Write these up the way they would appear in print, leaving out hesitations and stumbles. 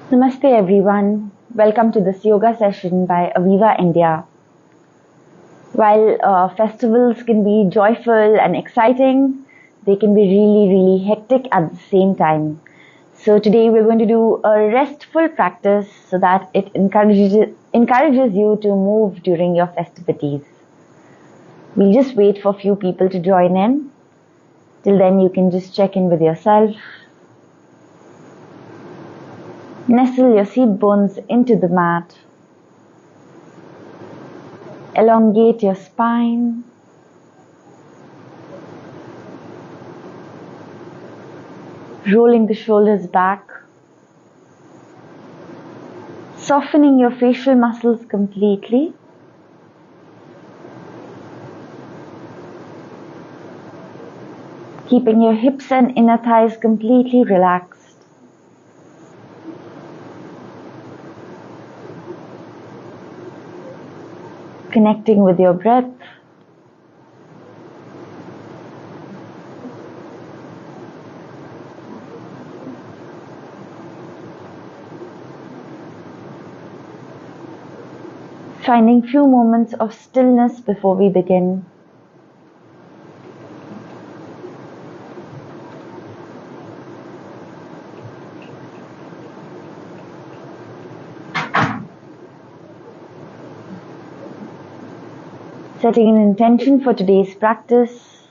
Namaste everyone. Welcome to this yoga session by Aviva India. While festivals can be joyful and exciting, they can be really hectic at the same time. So today we're going to do a restful practice so that it encourages you to move during your festivities. We'll just wait for a few people to join in. Till then you can just check in with yourself. Nestle your seat bones into the mat. Elongate your spine. Rolling the shoulders back. Softening your facial muscles completely. Keeping your hips and inner thighs completely relaxed. Connecting with your breath. Finding few moments of stillness before we begin. Setting an intention for today's practice.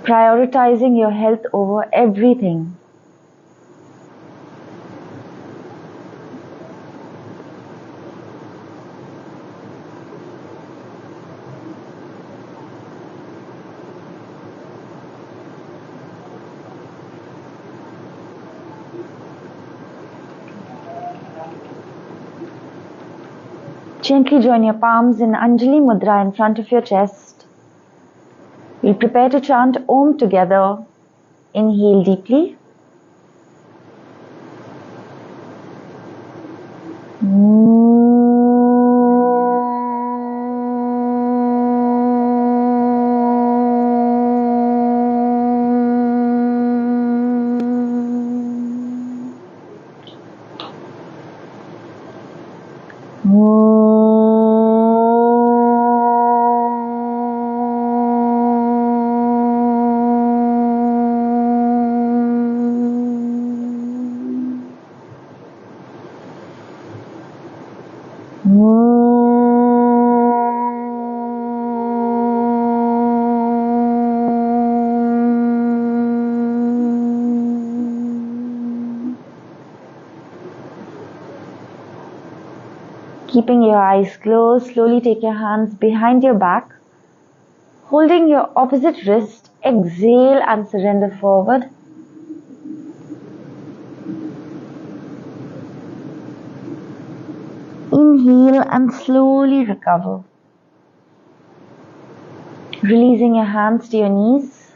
Prioritizing your health over everything. Gently join your palms in Anjali Mudra in front of your chest. We'll prepare to chant Om together. Inhale deeply. Keeping your eyes closed, slowly take your hands behind your back. Holding your opposite wrist, exhale and surrender forward. Inhale and slowly recover. Releasing your hands to your knees.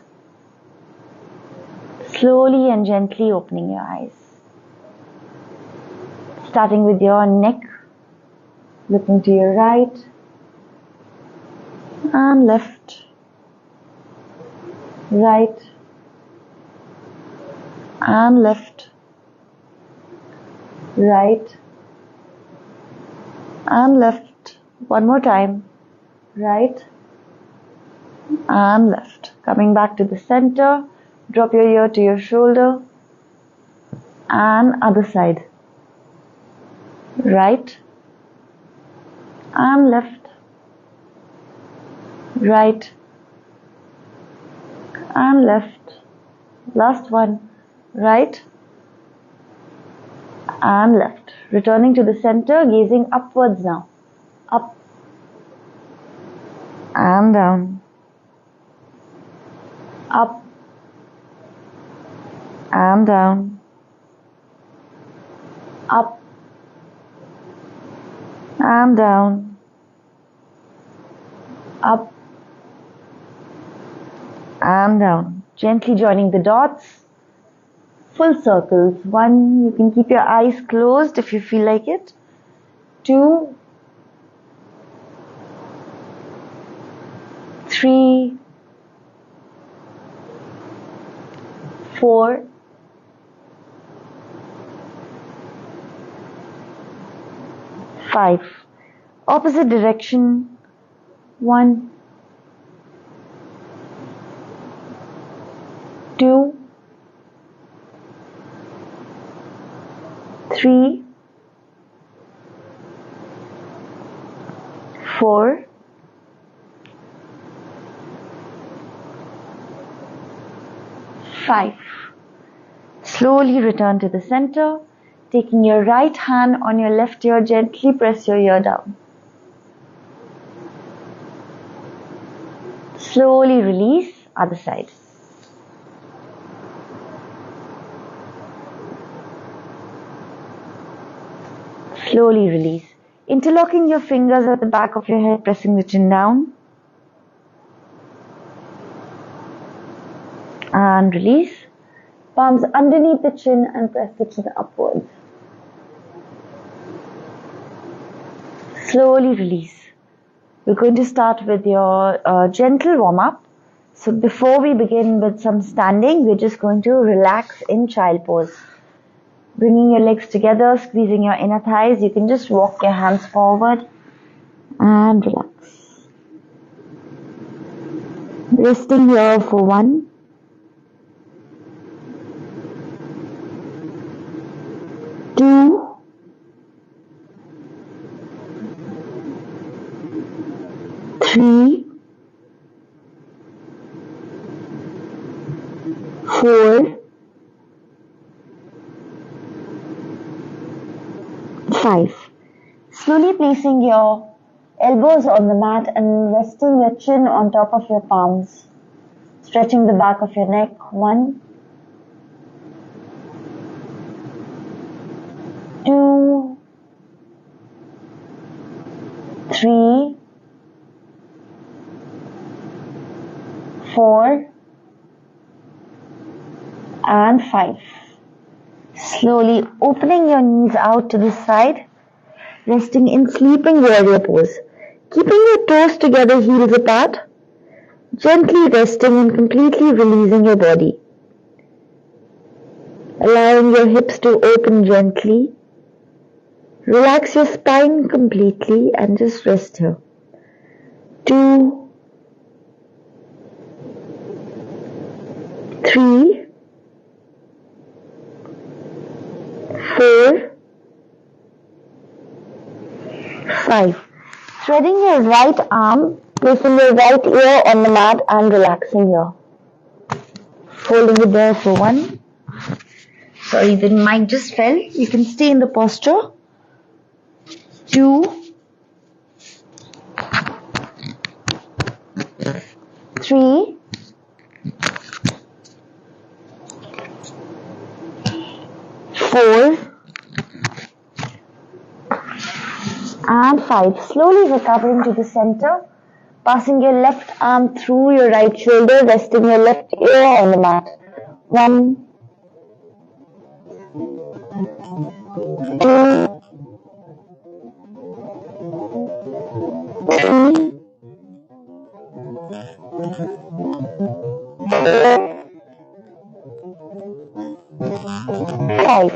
Slowly and gently opening your eyes. Starting with your neck. Looking to your right and left, right and left, right and left. One more time, right and left. Coming back to the center, drop your ear to your shoulder and other side, right and left, right and left. Last one, right and left. Returning to the center, gazing upwards now. Up and down. Up and down. Up and down. Up and down. Gently joining the dots. Full circles. 1, you can keep your eyes closed if you feel like it. 2, 3, 4, 5. Opposite direction. 1, 2, 3, 4, 5. Slowly return to the center. Taking your right hand on your left ear, gently press your ear down. Slowly release, other side. Slowly release. Interlocking your fingers at the back of your head, pressing the chin down. And release. Palms underneath the chin and press the chin upwards. Slowly release. We're going to start with your gentle warm-up. So before we begin with some standing, we're just going to relax in child pose. Bringing your legs together, squeezing your inner thighs. You can just walk your hands forward and relax. Resting here for 1, 2, 3, 4, 5. Slowly placing your elbows on the mat and resting your chin on top of your palms. Stretching the back of your neck. 1, 2, 3, 4, and 5. Slowly opening your knees out to the side, resting in sleeping warrior pose. Keeping your toes together, heels apart, gently resting and completely releasing your body. Allowing your hips to open gently. Relax your spine completely and just rest here. 2, 3, 4, 5. Threading your right arm, placing your right ear on the mat and relaxing here. Holding it there for 1. Sorry, the mic just fell. You can stay in the posture. 2, 3, 4, and 5. Slowly recovering to the center, passing your left arm through your right shoulder, resting your left ear on the mat. 1, 2, 3, 4, 5.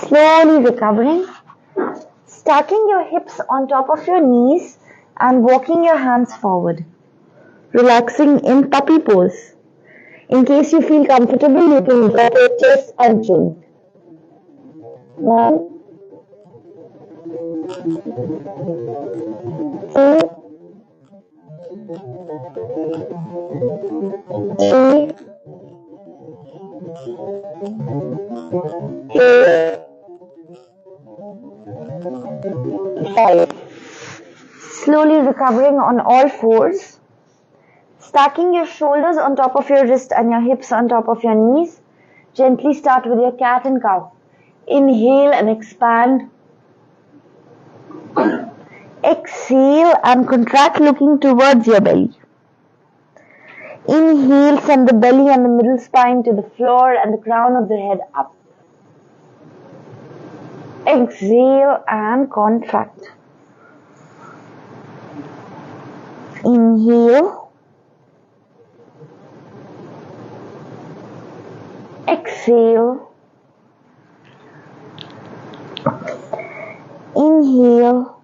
Slowly recovering. Stacking your hips on top of your knees and walking your hands forward. Relaxing in puppy pose. In case you feel comfortable, you can drop your chest and chin. 1, 2, 3, 4, 5. Slowly recovering on all fours. Stacking your shoulders on top of your wrist and your hips on top of your knees. Gently start with your cat and cow. Inhale and expand. Exhale and contract, looking towards your belly. Inhale, send the belly and the middle spine to the floor and the crown of the head up. Exhale and contract. Inhale. exhale, inhale,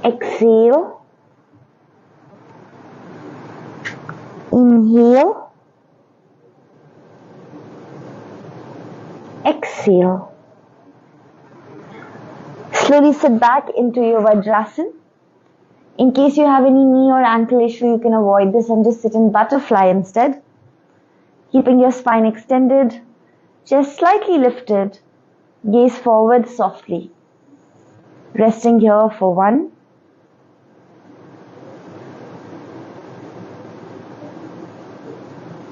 exhale, inhale, exhale. Slowly sit back into your Vajrasana. In case you have any knee or ankle issue, you can avoid this and just sit in butterfly instead. Keeping your spine extended, chest slightly lifted, gaze forward softly. Resting here for 1,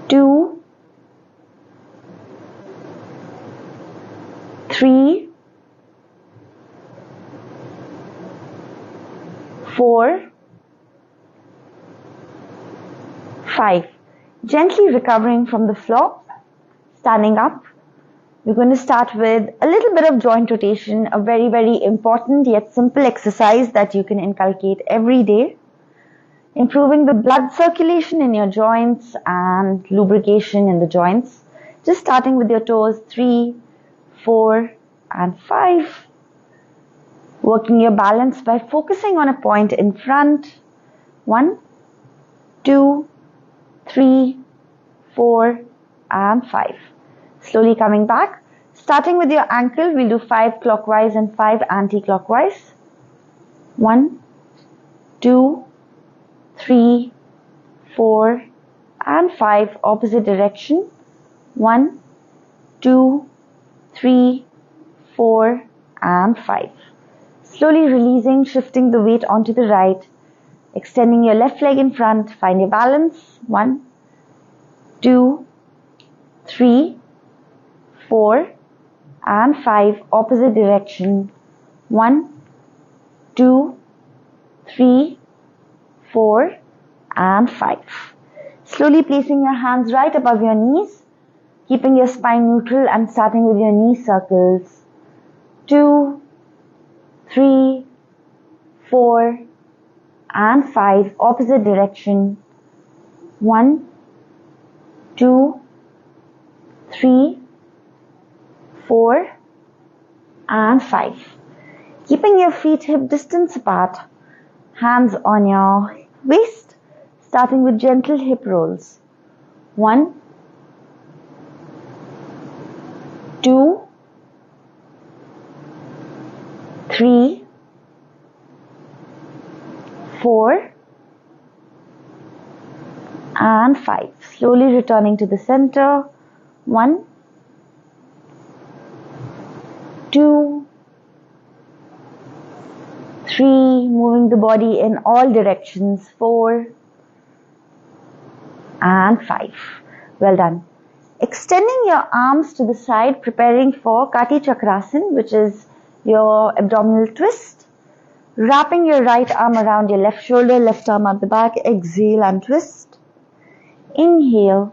2, 3, 4, 5. Gently recovering from the floor, standing up. We're going to start with a little bit of joint rotation, a very, very important yet simple exercise that you can inculcate every day, improving the blood circulation in your joints and lubrication in the joints. Just starting with your toes 3, 4, and 5. Working your balance by focusing on a point in front. 1, 2, 3, 4, and 5. Slowly coming back. Starting with your ankle, we'll do 5 clockwise and 5 anti-clockwise. 1, 2, 3, 4, and 5. Opposite direction. 1, 2, 3, 4, and 5. Slowly releasing, shifting the weight onto the right. Extending your left leg in front. Find your balance. 1, 2, 3, 4, and 5. Opposite direction. 1, 2, 3, 4, and 5. Slowly placing your hands right above your knees, keeping your spine neutral and starting with your knee circles. 2, 3, 4, and 5. Opposite direction. 1, 2, 3, 4, and 5. Keeping your feet hip distance apart, hands on your waist, starting with gentle hip rolls. 1, 2, 3, 4, and 5. Slowly returning to the center. 1, 2, 3, moving the body in all directions. 4, and 5. Well done. Extending your arms to the side, preparing for Kati Chakrasana, which is your abdominal twist. Wrapping your right arm around your left shoulder, left arm at the back. Exhale and twist. Inhale.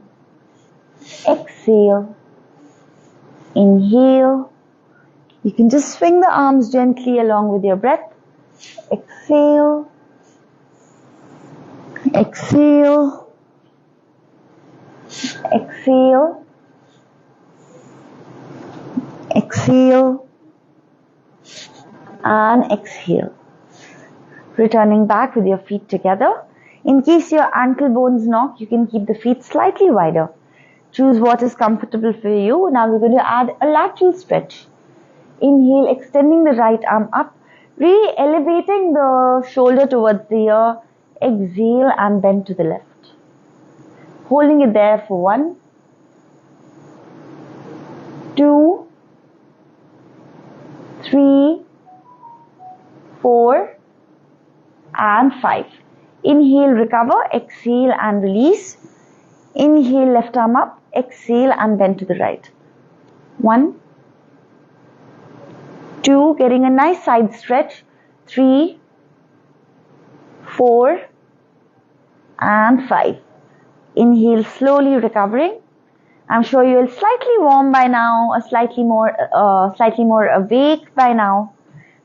Exhale. Inhale. You can just swing the arms gently along with your breath. Exhale. Exhale. Exhale. Exhale. And exhale. Returning back with your feet together. In case your ankle bones knock, you can keep the feet slightly wider. Choose what is comfortable for you. Now we're going to add a lateral stretch. Inhale, extending the right arm up, really elevating the shoulder towards the ear. Exhale and bend to the left. Holding it there for 1, 2, 3, 4, and 5. Inhale, recover. Exhale and release. Inhale, left arm up. Exhale and bend to the right. 1, 2, getting a nice side stretch. 3, 4, and 5. Inhale, slowly recovering. I'm sure you're slightly warm by now, slightly more awake by now.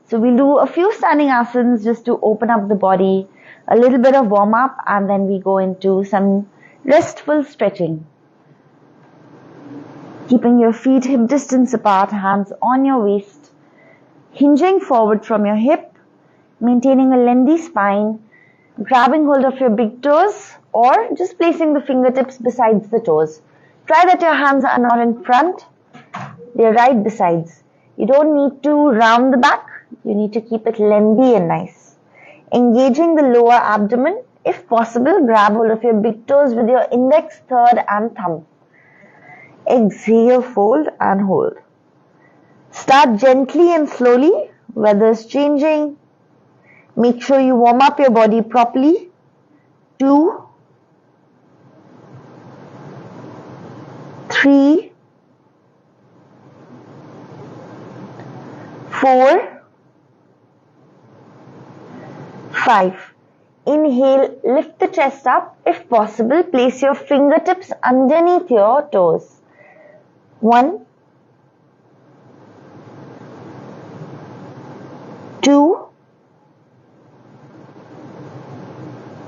So we'll do a few standing asanas just to open up the body, a little bit of warm up, and then we go into some Restful stretching. Keeping your feet hip distance apart, hands on your waist, hinging forward from your hip, maintaining a lengthy spine, grabbing hold of your big toes or just placing the fingertips besides the toes. Try that your hands are not in front, they're right besides. You don't need to round the back, you need to keep it lengthy and nice. Engaging the lower abdomen, if possible, grab hold of your big toes with your index, third and thumb. Exhale, fold and hold. Start gently and slowly, weather's changing. Make sure you warm up your body properly. 2, 3, 4, 5. Inhale, lift the chest up. If possible, place your fingertips underneath your toes. 1, 2,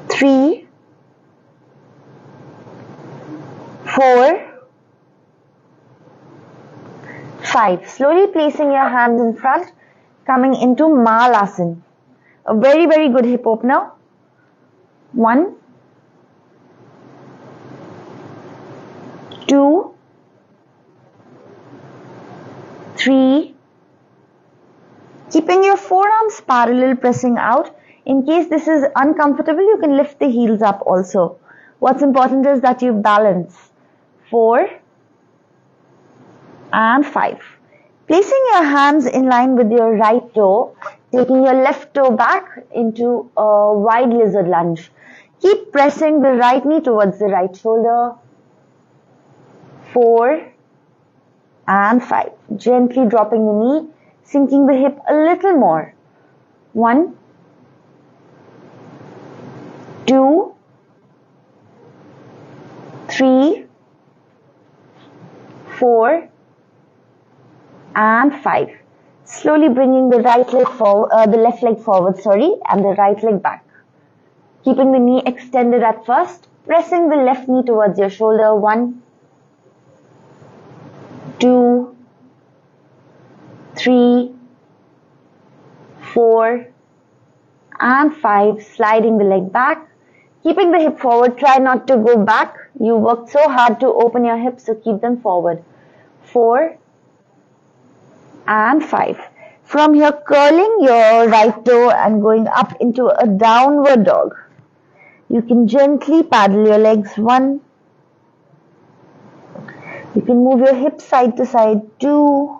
3, 4, 5. Slowly placing your hands in front, coming into Malasana. A very, very good hip opener. 1, 2, 3. Keeping your forearms parallel, pressing out. In case this is uncomfortable, you can lift the heels up also. What's important is that you balance. 4 and 5. Placing your hands in line with your right toe, taking your left toe back into a wide lizard lunge. Keep pressing the right knee towards the right shoulder. 4 and 5. Gently dropping the knee, sinking the hip a little more. 1, 2, 3, 4 and 5. Slowly bringing the right leg forward, the left leg forward, and the right leg back. Keeping the knee extended at first, pressing the left knee towards your shoulder. 1, 2, 3, 4 and 5. Sliding the leg back, keeping the hip forward. Try not to go back. You worked so hard to open your hips, so keep them forward. 4 and 5. From here, curling your right toe and going up into a downward dog. You can gently paddle your legs. 1. You can move your hips side to side. 2,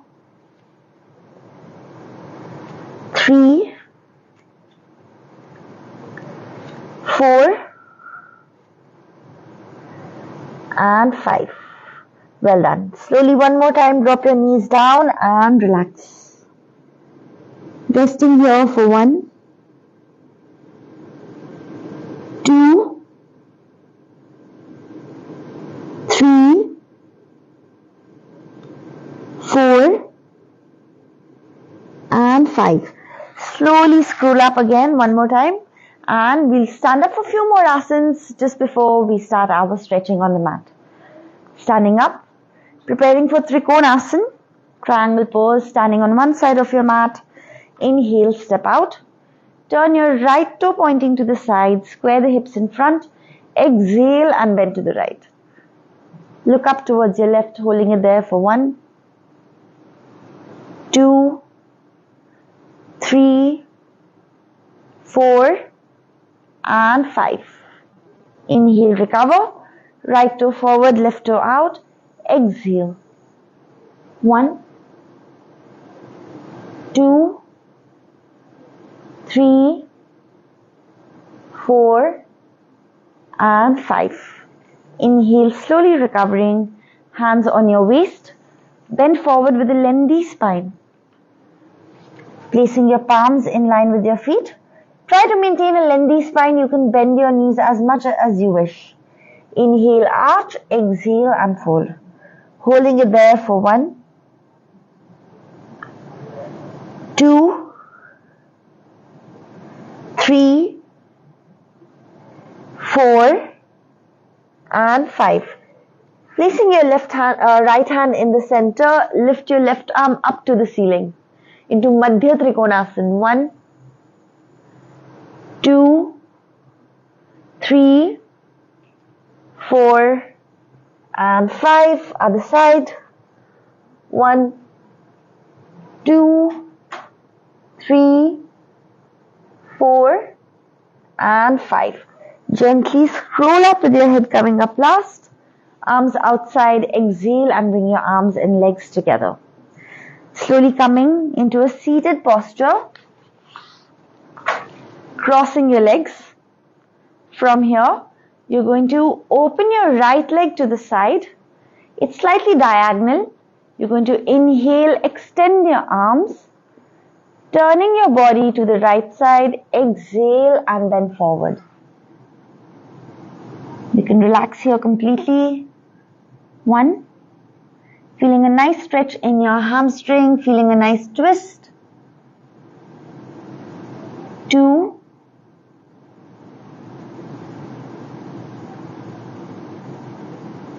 3, 4 and 5. Well done. Slowly one more time, drop your knees down and relax. Resting here for 1, 2, 3, 4 and 5. Slowly scroll up again one more time, and we'll stand up for a few more asanas just before we start our stretching on the mat. Standing up, preparing for Trikonasana, triangle pose, standing on one side of your mat. Inhale, step out. Turn your right toe pointing to the side, square the hips in front. Exhale and bend to the right. Look up towards your left, holding it there for 1, 2, 3, 4 and 5. Inhale, recover. Right toe forward, left toe out. Exhale. 1, 2, 3, 4 and 5. Inhale, slowly recovering. Hands on your waist. Bend forward with a lengthy spine. Placing your palms in line with your feet. Try to maintain a lengthy spine. You can bend your knees as much as you wish. Inhale, arch, exhale and fold. Holding it there for 1, 2, 3, 4 and 5. Placing your right hand in the center, lift your left arm up to the ceiling into Madhya Trikonasana. 1, 2, 3, 4, and 5. Other side. 1, 2, 3, 4, and 5. Gently scroll up with your head coming up last. Arms outside, exhale and bring your arms and legs together. Slowly coming into a seated posture, crossing your legs. From here, you're going to open your right leg to the side. It's slightly diagonal. You're going to inhale, extend your arms, turning your body to the right side, exhale and bend forward. You can relax here completely. 1, feeling a nice stretch in your hamstring, feeling a nice twist. 2,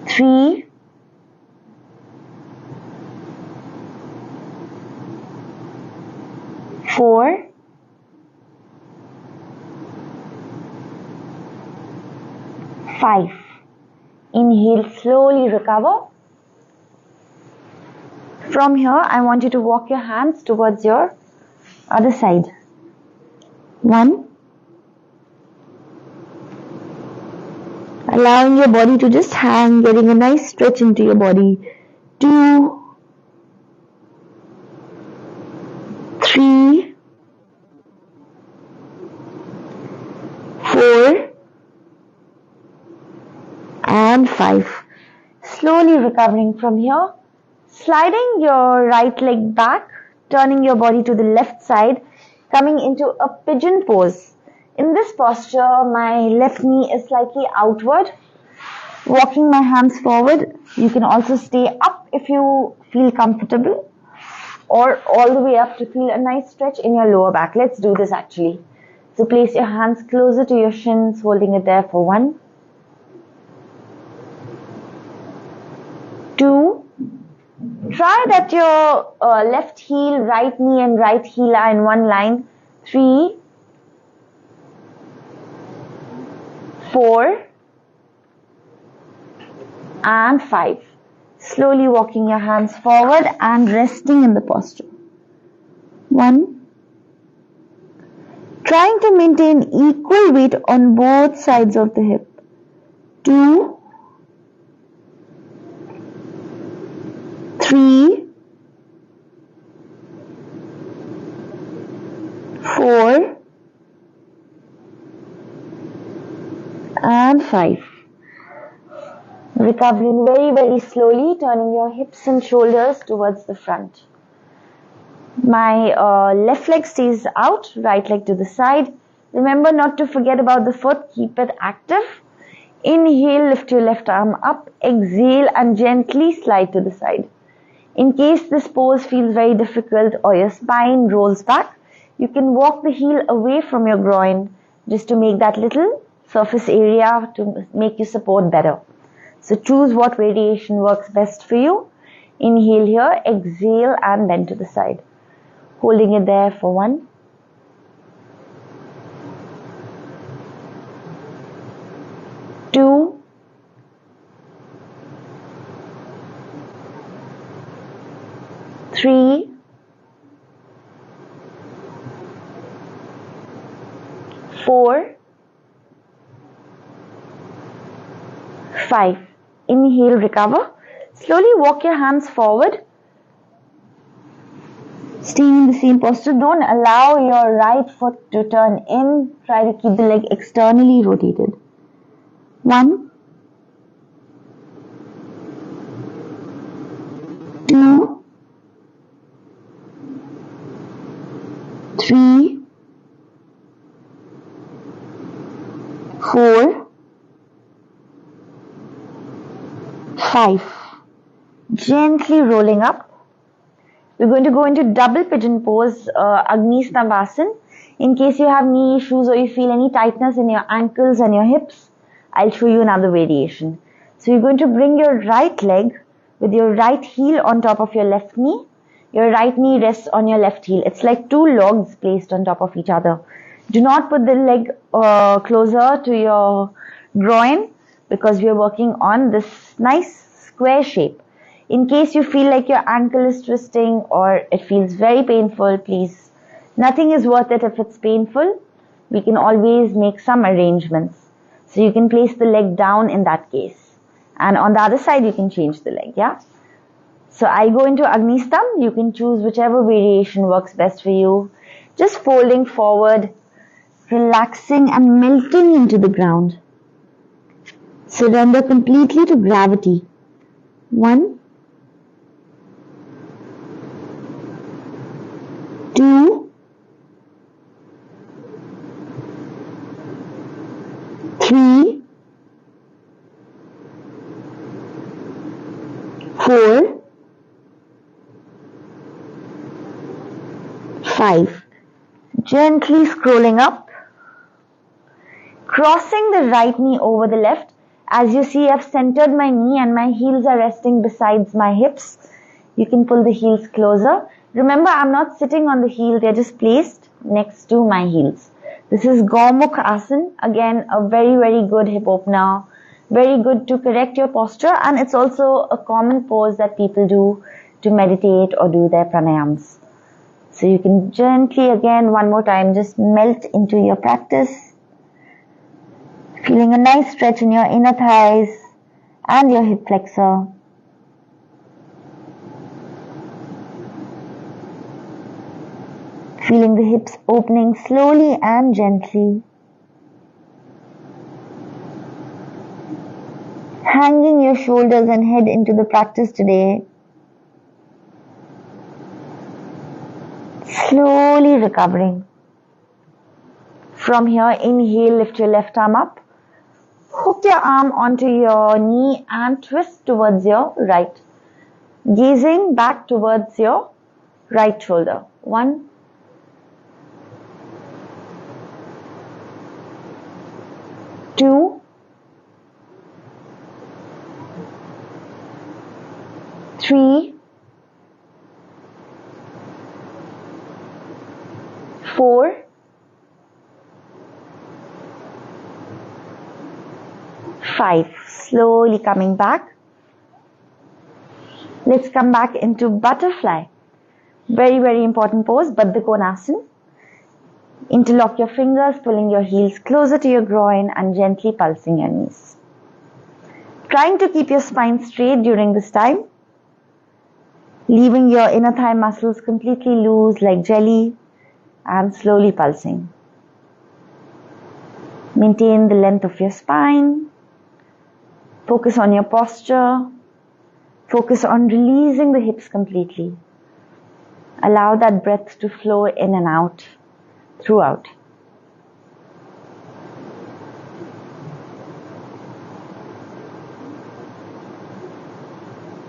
3, 4, 5. Inhale, slowly recover. From here, I want you to walk your hands towards your other side. 1. Allowing your body to just hang, getting a nice stretch into your body. 2, 3, 4, and 5. Slowly recovering from here. Sliding your right leg back, turning your body to the left side, coming into a pigeon pose. In this posture, my left knee is slightly outward. Walking my hands forward. You can also stay up if you feel comfortable, or all the way up to feel a nice stretch in your lower back. Let's do this actually. So place your hands closer to your shins, holding it there for 1, 2. Try that your left heel, right knee and right heel are in one line. 3, 4, and 5. Slowly walking your hands forward and resting in the posture. 1. Trying to maintain equal weight on both sides of the hip. 2, 3, 4, and 5. Recovering very, very slowly, turning your hips and shoulders towards the front. My left leg stays out, right leg to the side. Remember not to forget about the foot, keep it active. Inhale, lift your left arm up, exhale and gently slide to the side. In case this pose feels very difficult or your spine rolls back, you can walk the heel away from your groin just to make that little surface area to make you support better. So choose what variation works best for you. Inhale here, exhale and bend to the side. Holding it there for 1, 2, 3, 4, 5. Inhale, recover. Slowly walk your hands forward. Staying in the same posture. Don't allow your right foot to turn in. Try to keep the leg externally rotated. 1, 2, 3, 4, 5. Gently rolling up. We're going to go into double pigeon pose, Agni Stambhasana. In case you have knee issues or you feel any tightness in your ankles and your hips, I'll show you another variation. So you're going to bring your right leg with your right heel on top of your left knee. Your right knee rests on your left heel. It's like two logs placed on top of each other. Do not put the leg closer to your groin because we are working on this nice square shape. In case you feel like your ankle is twisting or it feels very painful, please, nothing is worth it if it's painful. We can always make some arrangements. So you can place the leg down in that case. And on the other side, you can change the leg, yeah? So I go into Agni Stambh. You can choose whichever variation works best for you. Just folding forward, relaxing and melting into the ground. Surrender completely to gravity. 1, 2, 3, 4, 5. Gently scrolling up, crossing the right knee over the left. As you see, I've centered my knee and my heels are resting besides my hips. You can pull the heels closer. Remember, I'm not sitting on the heel, they're just placed next to my heels. This is Gaumukh Asana. Again, a very, very good hip opener. Very good to correct your posture, and it's also a common pose that people do to meditate or do their pranayams. So you can gently, again, one more time, just melt into your practice. Feeling a nice stretch in your inner thighs and your hip flexor. Feeling the hips opening slowly and gently. Hanging your shoulders and head into the practice today. Slowly recovering. From here, inhale, lift your left arm up. Hook your arm onto your knee and twist towards your right. Gazing back towards your right shoulder. 1, 2, 3, 4, 5. Slowly coming back. Let's come back into butterfly. Very, very important pose, Baddha Konasana. Interlock your fingers, pulling your heels closer to your groin and gently pulsing your knees. Trying to keep your spine straight during this time. Leaving your inner thigh muscles completely loose like jelly and slowly pulsing. Maintain the length of your spine. Focus on your posture. Focus on releasing the hips completely. Allow that breath to flow in and out throughout.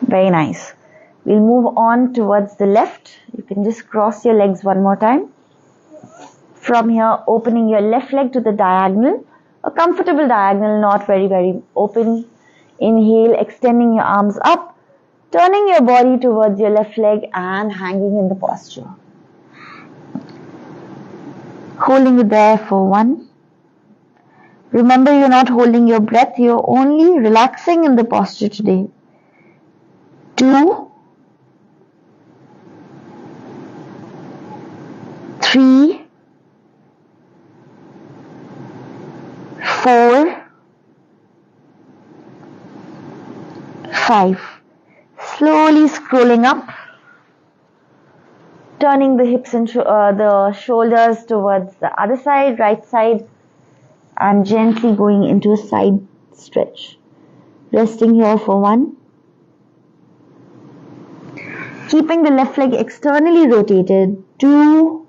Very nice. We'll move on towards the left. You can just cross your legs one more time. From here, opening your left leg to the diagonal. A comfortable diagonal, not very, very open. Inhale, extending your arms up. Turning your body towards your left leg and hanging in the posture. Holding it there for 1. Remember, you're not holding your breath. You're only relaxing in the posture today. 2, 3, 4, 5. Slowly scrolling up, turning the hips and the shoulders towards the other side, right side, and gently going into a side stretch. Resting here for 1. Keeping the left leg externally rotated. 2,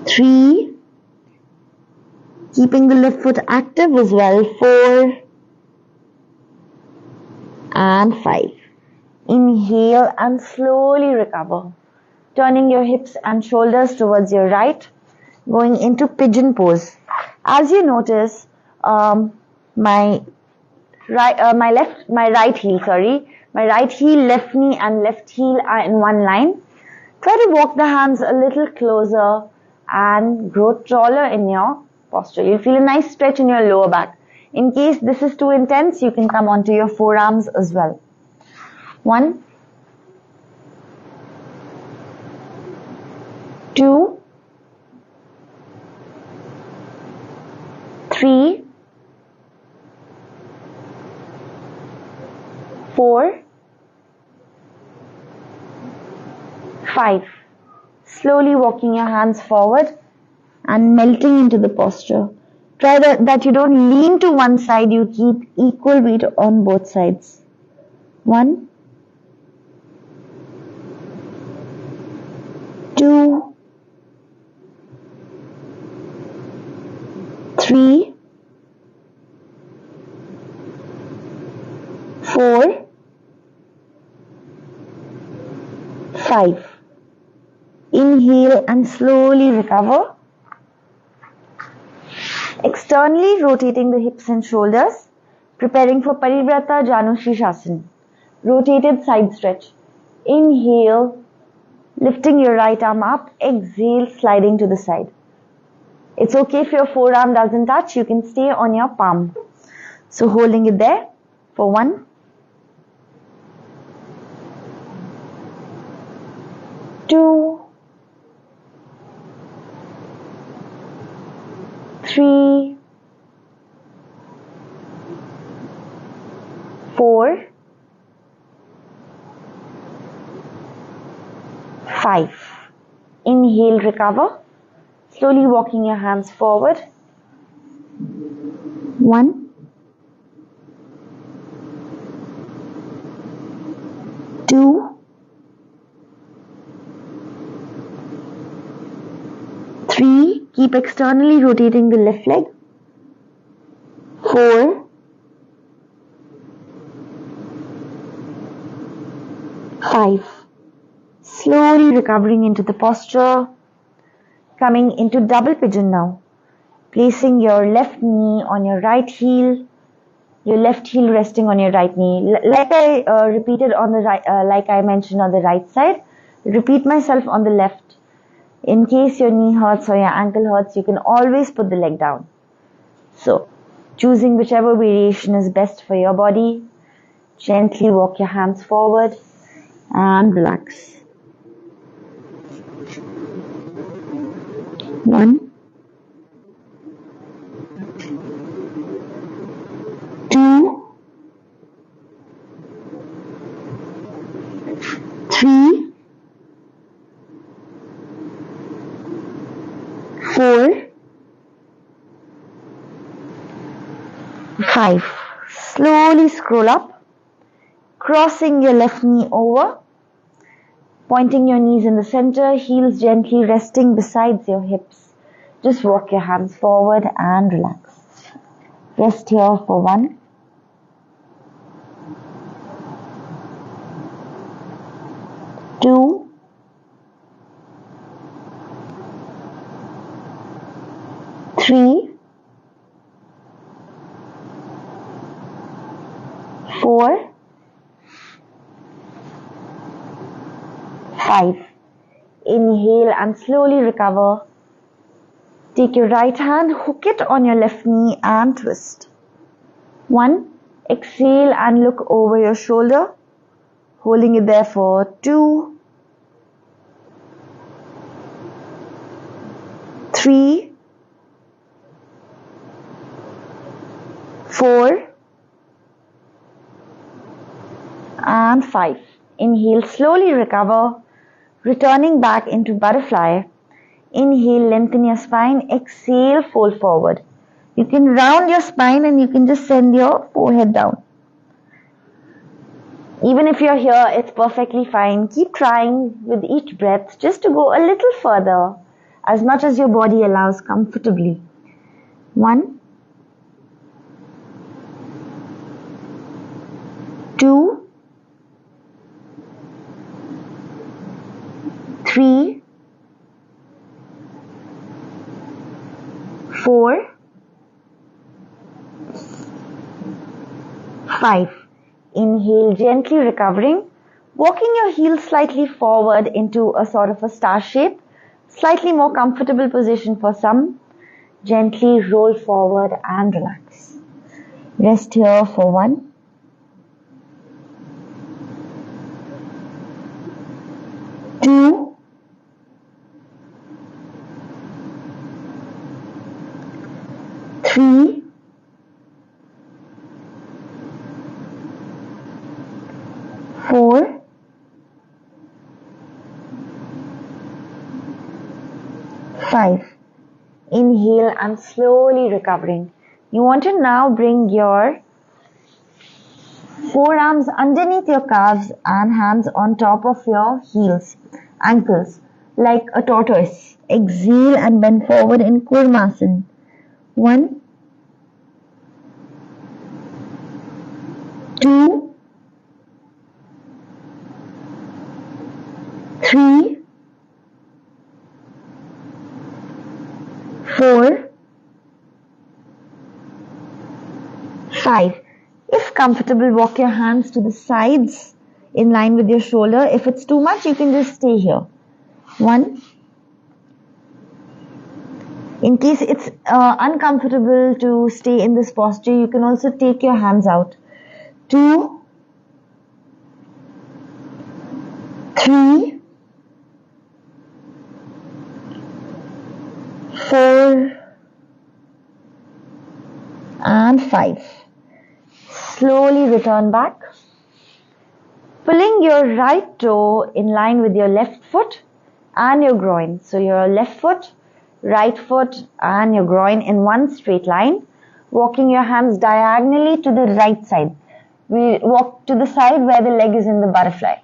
3. Keeping the left foot active as well. 4 and 5. Inhale and slowly recover. Turning your hips and shoulders towards your right. Going into pigeon pose. As you notice, my right heel, my right heel, left knee and left heel are in one line. Try to walk the hands a little closer and grow taller in your posture. You'll feel a nice stretch in your lower back. In case this is too intense, you can come onto your forearms as well. 1, 2, 3, 4, 5. Slowly walking your hands forward and melting into the posture. Try that you don't lean to one side, you keep equal weight on both sides. 1, 2, 3, 4, 5. Inhale and slowly recover. Externally rotating the hips and shoulders, preparing for Parivrata Janu Shirshasana. Rotated side stretch. Inhale, lifting your right arm up. Exhale, sliding to the side. It's okay if your forearm doesn't touch, you can stay on your palm. So holding it there for 1, 2, 3, 4, 5. Inhale, recover. Slowly walking your hands forward. 1, 2, 3. Keep externally rotating the left leg. 4, 5. Slowly recovering into the posture. Coming into double pigeon now. Placing your left knee on your right heel. Your left heel resting on your right knee. Like I repeated on the right, like I mentioned on the right side, repeat myself on the left. In case your knee hurts or your ankle hurts, you can always put the leg down. So, choosing whichever variation is best for your body, gently walk your hands forward and relax. 1, 2, 3, 4, 5. Slowly scroll up, crossing your left knee over, pointing your knees in the center, heels gently resting beside your hips. Just walk your hands forward and relax. Rest here for 1, 2, 3, 4, 5. Inhale and slowly recover. Take your right hand, hook it on your left knee and twist. 1. Exhale and look over your shoulder. Holding it there for 2, 3, 4, and 5. Inhale, slowly recover, returning back into butterfly. Inhale, lengthen your spine. Exhale, fold forward. You can round your spine and you can just send your forehead down. Even if you're here, it's perfectly fine. Keep trying with each breath just to go a little further, as much as your body allows comfortably. 1, 2, 3, 4, 5. Inhale, gently recovering, walking your heels slightly forward into a sort of a star shape, slightly more comfortable position for some. Gently roll forward and relax. Rest here for 1, 2, 3, 4, 5. Inhale and slowly recovering. You want to now bring your forearms underneath your calves and hands on top of your heels, ankles, like a tortoise. Exhale and bend forward in Kurmasana. 1, 2, 3, 4, 5. If comfortable, walk your hands to the sides in line with your shoulder. If it's too much, you can just stay here. 1. In case it's uncomfortable to stay in this posture, you can also take your hands out. 2, 3, 4, and 5. Slowly return back. Pulling your right toe in line with your left foot and your groin. So your left foot, right foot and your groin in one straight line. Walking your hands diagonally to the right side. We walk to the side where the leg is in the butterfly.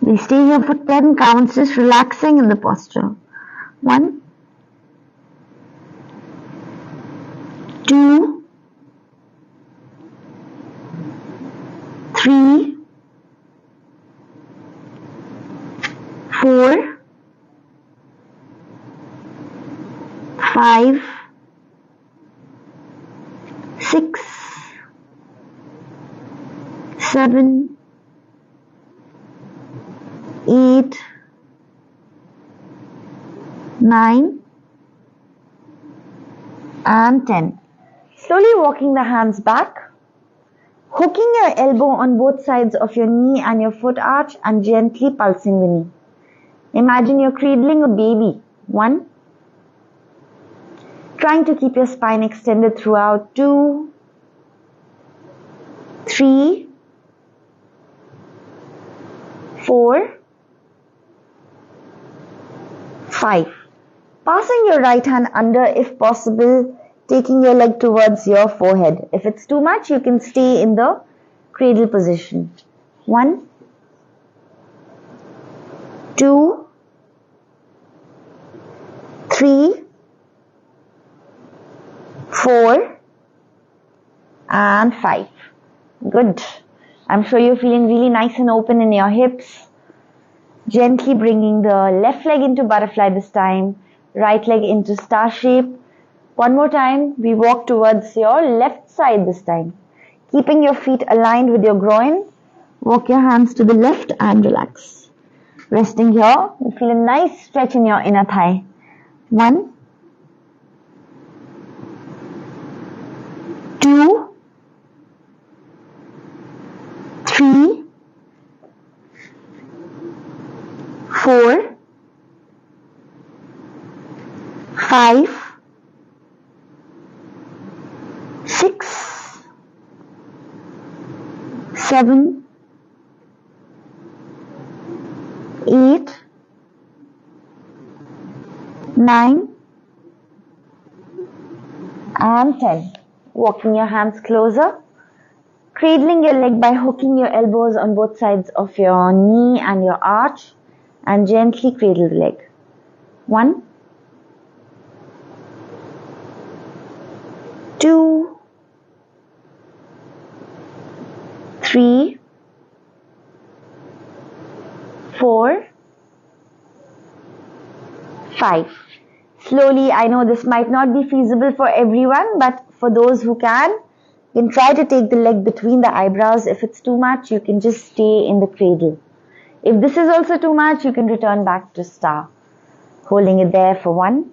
We stay here for 10 counts, just relaxing in the posture. 1, 2, 3, 4, 5, 6, 7, 8, 9, and 10. Slowly walking the hands back, hooking your elbow on both sides of your knee and your foot arch and gently pulsing the knee. Imagine you're cradling a baby. 1. Trying to keep your spine extended throughout. 2, 3, 4, 5. Passing your right hand under if possible, taking your leg towards your forehead. If it's too much, you can stay in the cradle position. 1, 2, 3, 4, and 5. Good. I'm sure you're feeling really nice and open in your hips. Gently bringing the left leg into butterfly this time, right leg into star shape. One more time, we walk towards your left side this time. Keeping your feet aligned with your groin, walk your hands to the left and relax. Resting here, you feel a nice stretch in your inner thigh. 1, 2, 3, 4, 5, 6, 7, 8, 9, and 10. Walking your hands closer. Cradling your leg by hooking your elbows on both sides of your knee and your arch and gently cradle the leg. 1, 2, 3, 4, 5. Slowly, I know this might not be feasible for everyone, but for those who can, You can try to take the leg between the eyebrows. If it's too much, you can just stay in the cradle. If this is also too much, you can return back to star. Holding it there for 1,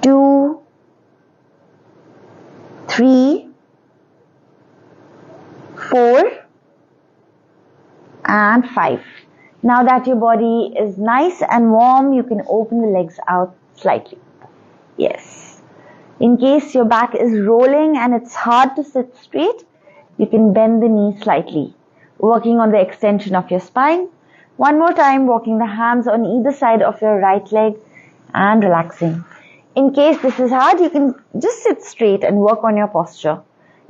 2, 3, 4, and 5. Now that your body is nice and warm, you can open the legs out slightly. Yes. In case your back is rolling and it's hard to sit straight, you can bend the knee slightly, working on the extension of your spine. One more time, walking the hands on either side of your right leg and relaxing. In case this is hard, you can just sit straight and work on your posture.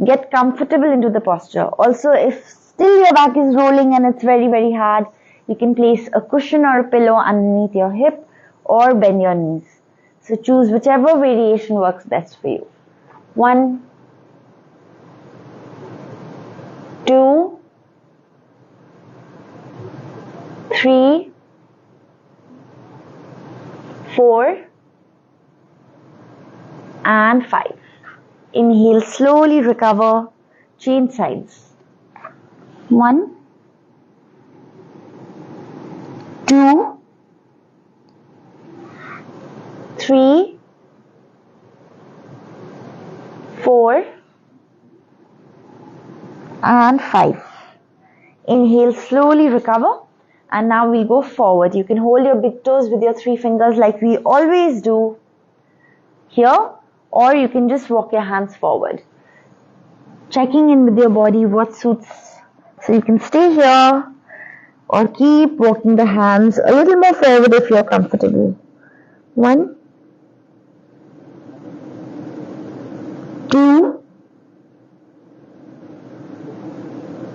Get comfortable into the posture. Also, if still your back is rolling and it's very, very hard, you can place a cushion or a pillow underneath your hip or bend your knees. So choose whichever variation works best for you. 1, 2, 3, 4, and 5. Inhale, slowly recover, change sides. 1, 2, 3, 4, and 5. Inhale, slowly recover, and now we'll go forward. You can hold your big toes with your 3 fingers like we always do here, or you can just walk your hands forward. Checking in with your body what suits. So you can stay here or keep walking the hands a little more forward if you're comfortable. 1, 2,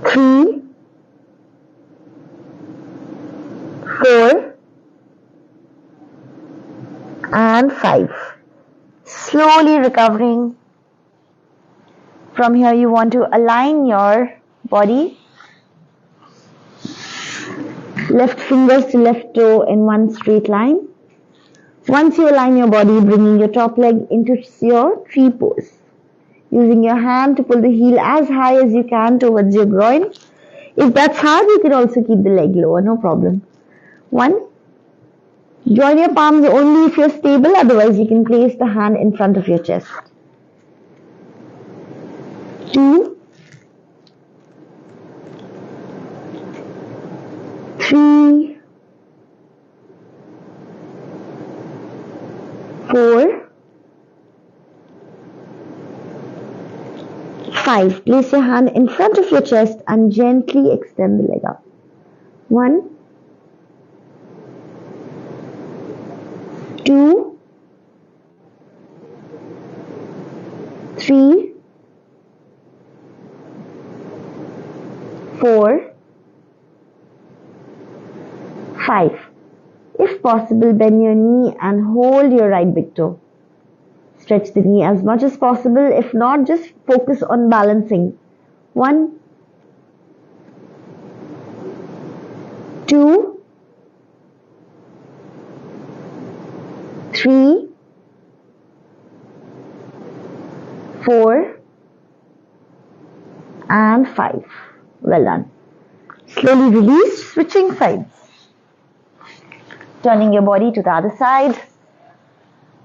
3, 4, and 5. Slowly recovering. From here, you want to align your body. Left fingers to left toe in one straight line. Once you align your body, bringing your top leg into your tree pose. Using your hand to pull the heel as high as you can towards your groin. If that's hard, you can also keep the leg lower, no problem. 1. Join your palms only if you're stable, otherwise you can place the hand in front of your chest. 2, 3, 4, 5. Place your hand in front of your chest and gently extend the leg up. 1, 2, 3, 4, 5. If possible, bend your knee and hold your right big toe. Stretch the knee as much as possible. If not, just focus on balancing. 1, 2, 3, 4, and 5. Well done. Slowly release, switching sides. Turning your body to the other side.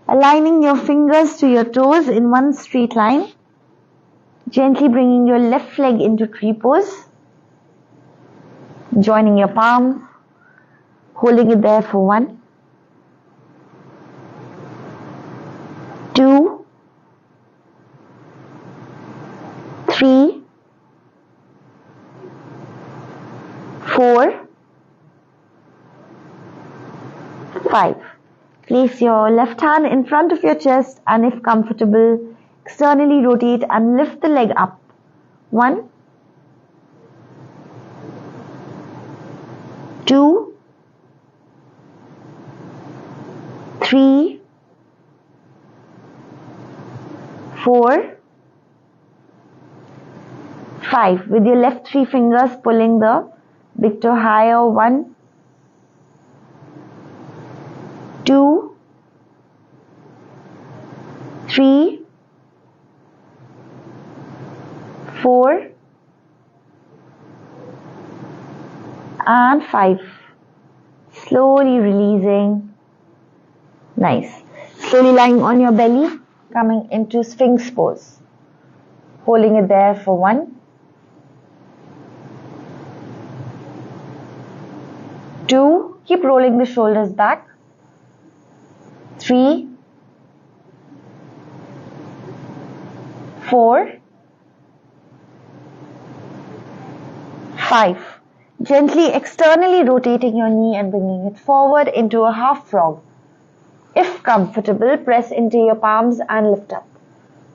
Aligning your fingers to your toes in one straight line. Gently bringing your left leg into tree pose. Joining your palms. Holding it there for 1, 2, 3, 4, 5. Place your left hand in front of your chest and if comfortable, externally rotate and lift the leg up. 1, 2, 3, 4, 5. With your left 3 fingers pulling the big toe higher. 1, 2, 3, 4 and 5. Slowly releasing. Nice. Slowly lying on your belly, coming into Sphinx pose. Holding it there for 1, 2, keep rolling the shoulders back. 3, 4, 5. Gently externally rotating your knee and bringing it forward into a half frog. If comfortable, press into your palms and lift up.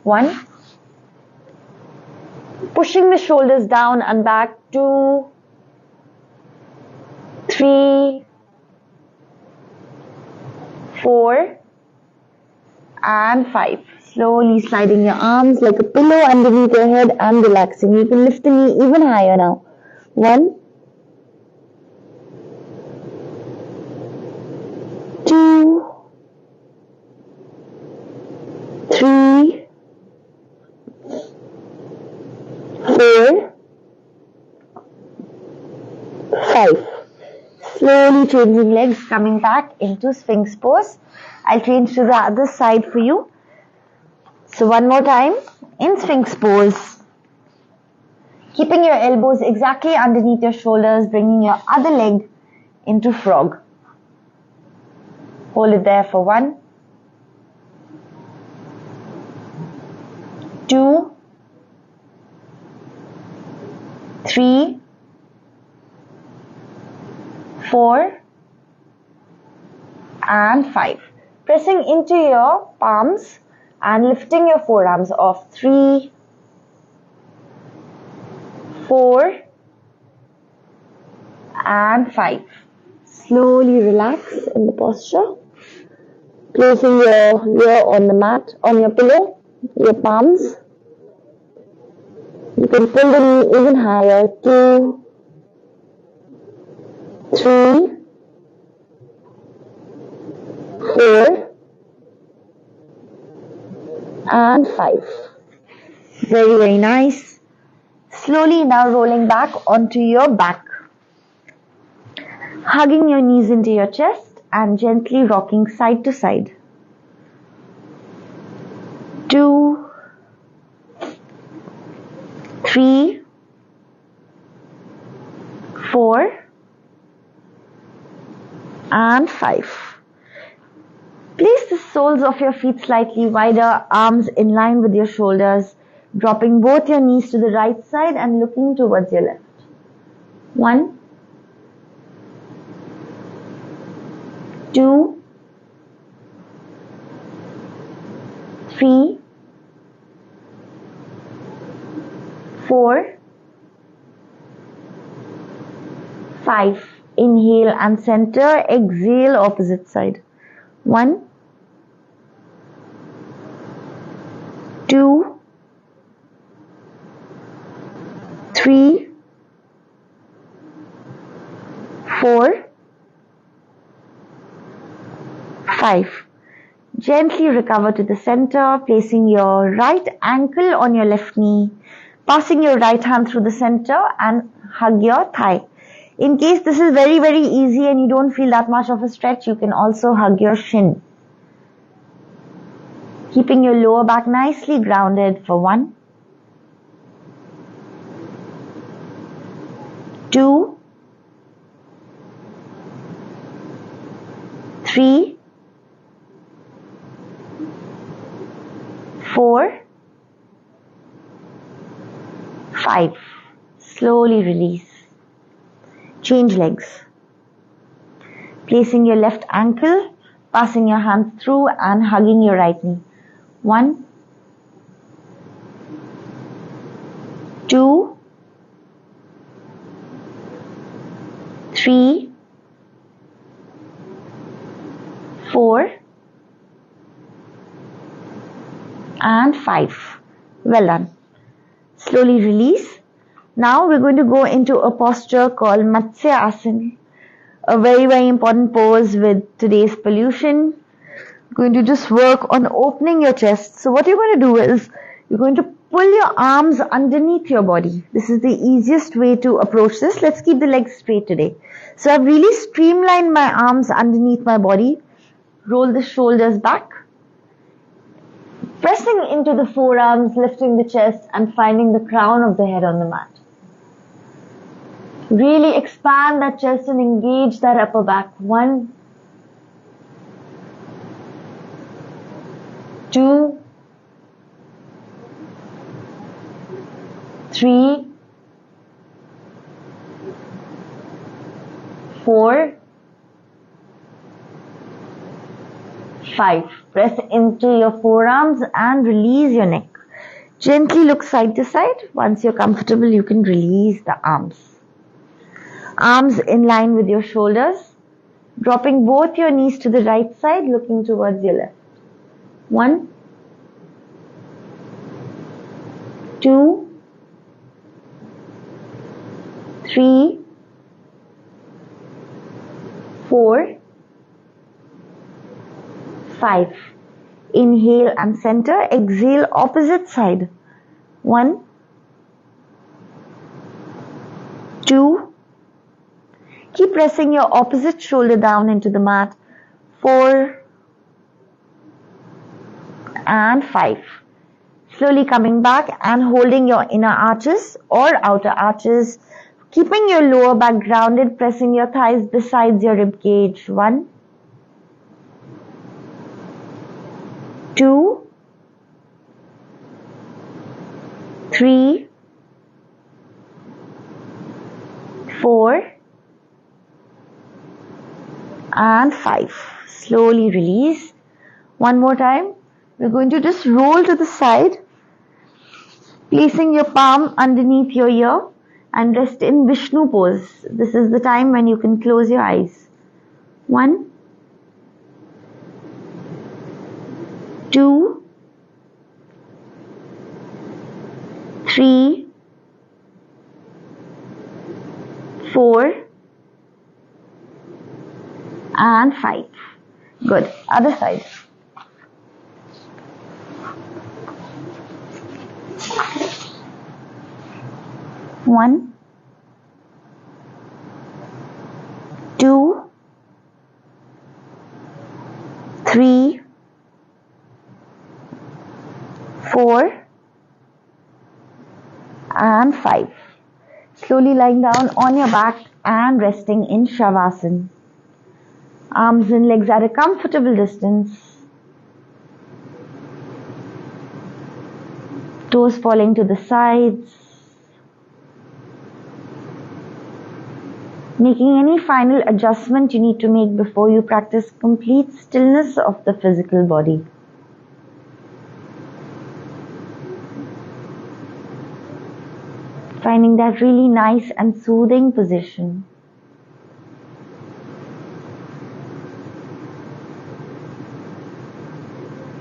1, pushing the shoulders down and back. 2, 3, 4 and 5. Slowly sliding your arms like a pillow underneath your head and relaxing. You can lift the knee even higher now. 1, 2, 3, 4, 5. Slowly changing legs, coming back into Sphinx pose. I'll change to the other side for you. So one more time, in Sphinx pose. Keeping your elbows exactly underneath your shoulders, bringing your other leg into frog. Hold it there for 1, 2, 3, 4 and 5. Pressing into your palms and lifting your forearms off. 3, 4 and 5. Slowly relax in the posture. Placing your ear on the mat, on your pillow, your palms. You can pull the knee even higher. 2, 3, 4 and 5. Very, very nice. Slowly now rolling back onto your back. Hugging your knees into your chest and gently rocking side to side. 2, 3, 4 and 5. Place the soles of your feet slightly wider, arms in line with your shoulders, dropping both your knees to the right side and looking towards your left. 1, 2, 3, 4, 5. Inhale and center. Exhale, opposite side. 1, 2, 3, 4, 5. Gently recover to the center, placing your right ankle on your left knee, passing your right hand through the center and hug your thigh. In case this is very, very easy and you don't feel that much of a stretch, you can also hug your shin. Keeping your lower back nicely grounded for 1, 2, 3, 4, 5. Slowly release. Change legs. Placing your left ankle, passing your hand through and hugging your right knee. 1, 2, 3, 4 and 5. Well done. Slowly release. Now we're going to go into a posture called Matsya Asana, a very, very important pose with today's pollution. Going to just work on opening your chest. So what you're going to do is you're going to pull your arms underneath your body. This is the easiest way to approach this. Let's keep the legs straight today. So I've really streamlined my arms underneath my body. Roll the shoulders back. Pressing into the forearms, lifting the chest and finding the crown of the head on the mat. Really expand that chest and engage that upper back. 1, 2, 3, 4, 5. Press into your forearms and release your neck. Gently look side to side. Once you're comfortable, you can release the arms. Arms in line with your shoulders. Dropping both your knees to the right side, looking towards your left. 1, 2, 3, 4, 5. Inhale and center. Exhale, opposite side. 1, 2. Keep pressing your opposite shoulder down into the mat. 4 and 5. Slowly coming back and holding your inner arches or outer arches. Keeping your lower back grounded, pressing your thighs besides your rib cage. 1, 2, 3, 4 and 5. Slowly release. One more time. We're going to just roll to the side, placing your palm underneath your ear and rest in Vishnu pose. This is the time when you can close your eyes. 1, 2, 3, 4 and 5. Good. Other side. One, 2, 3, 4 and 5. Slowly lying down on your back and resting in Shavasana. Arms and legs at a comfortable distance. Toes falling to the sides. Making any final adjustment you need to make before you practice complete stillness of the physical body. Finding that really nice and soothing position.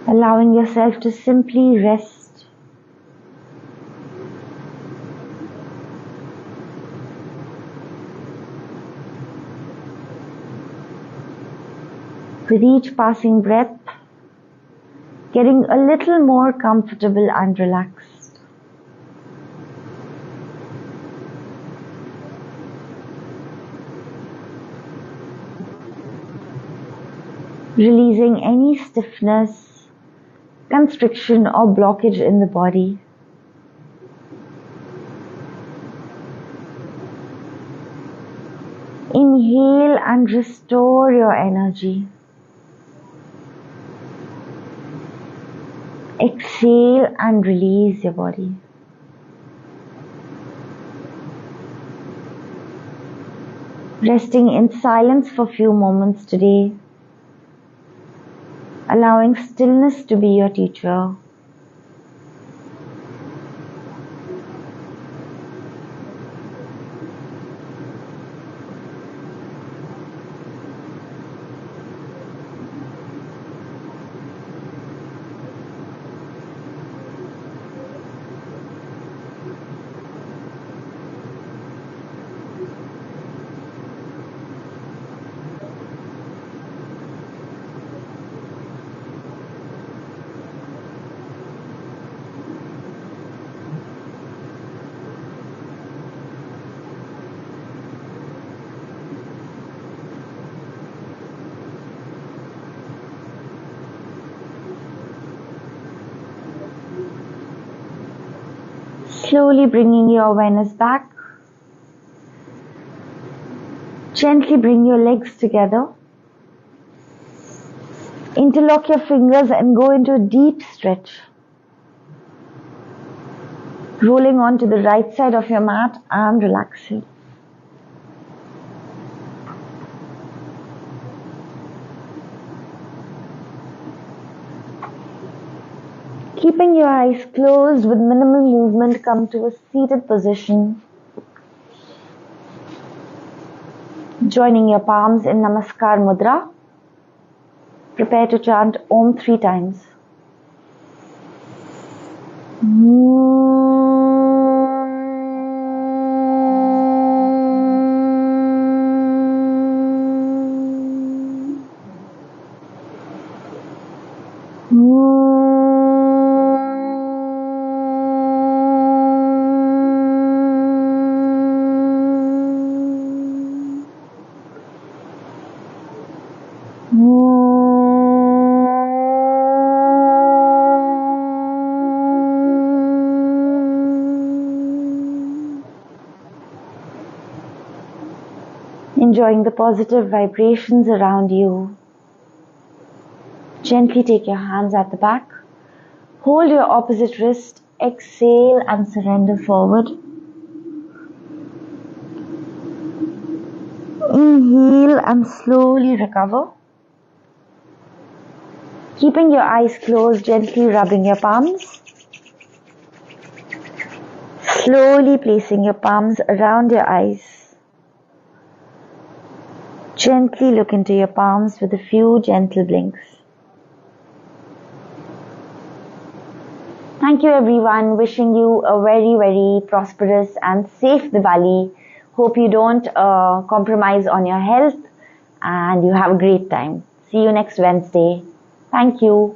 Allowing yourself to simply rest. With each passing breath, getting a little more comfortable and relaxed. Releasing any stiffness, constriction or blockage in the body. Inhale and restore your energy. Exhale and release your body. Resting in silence for a few moments today. Allowing stillness to be your teacher. Slowly bringing your awareness back. Gently bring your legs together. Interlock your fingers and go into a deep stretch. Rolling onto the right side of your mat and relaxing. Keeping your eyes closed with minimal movement, come to a seated position. Joining your palms in Namaskar Mudra. Prepare to chant Om 3 times. Enjoying the positive vibrations around you. Gently take your hands at the back. Hold your opposite wrist. Exhale and surrender forward. Inhale and slowly recover. Keeping your eyes closed, gently rubbing your palms. Slowly placing your palms around your eyes. Gently look into your palms with a few gentle blinks. Thank you everyone. Wishing you a very, very prosperous and safe Diwali. Hope you don't compromise on your health and you have a great time. See you next Wednesday. Thank you.